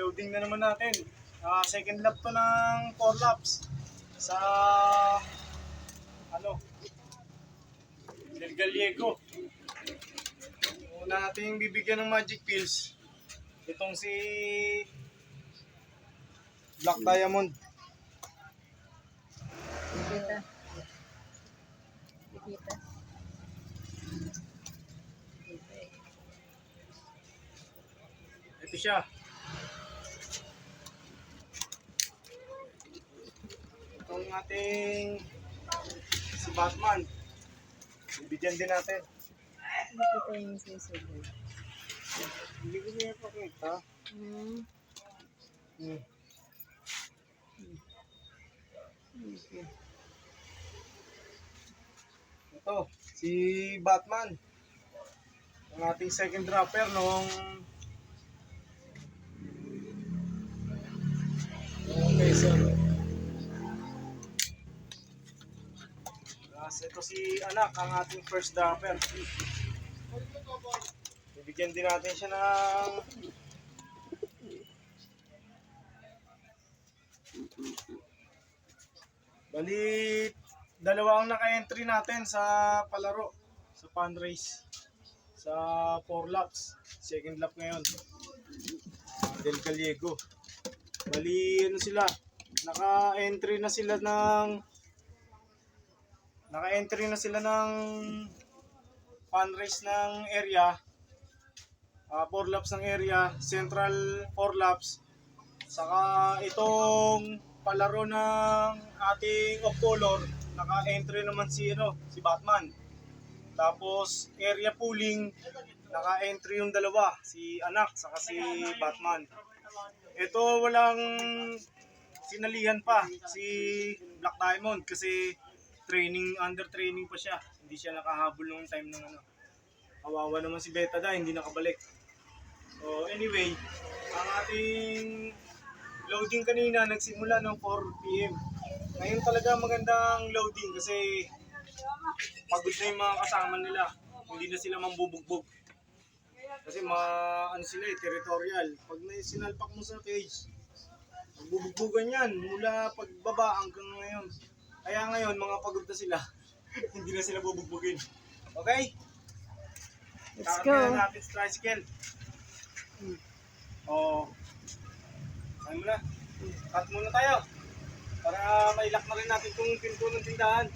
loading na naman natin. Second lap to ng 4 laps sa Del Gallego. Una natin bibigyan ng magic pills itong si Black Diamond. Kita. Ito siya. Itong ating si Batman. Bibigyan din natin. Hindi kita yung sisigaw. Hindi ko niya pakita. Ito, si Batman. Ang ating second dropper noong Quezon. Ito si Anak, ang ating first dropper. Bibigyan din natin siya ng bali, dalawa ang naka-entry natin sa palaro, sa fundraise, sa 4 laps. Second lap ngayon, Del Gallego. Bali, ano sila, naka-entry na sila ng fundraise ng area, 4 laps ng area, central 4 laps, saka itong palaro ng ating off color, naka-entry naman si Batman. Tapos area pooling, naka-entry yung dalawa, si Anak saka si Batman. Ito walang sinalihan pa si Black Diamond kasi under training pa siya. Hindi siya nakahabol nung time ng Kawawa naman si Betadine, hindi nakabalik. So anyway, ang ating loading kanina nagsimula ng 4 PM. Ngayon talaga magandang loading kasi pagod na yung mga kasama nila. Hindi na sila mambubugbog. Kasi sila territorial. Pag sinalpak mo sa cage, magbubugbugan yan mula pagbaba hanggang ngayon. Kaya ngayon mga pagod na sila. Hindi na sila bubugbugin. Okay? Let's go. Kakagyan natin sa tricycle. Kaya mo na. Cut muna tayo. Para mailak na rin natin itong pinto ng tindahan.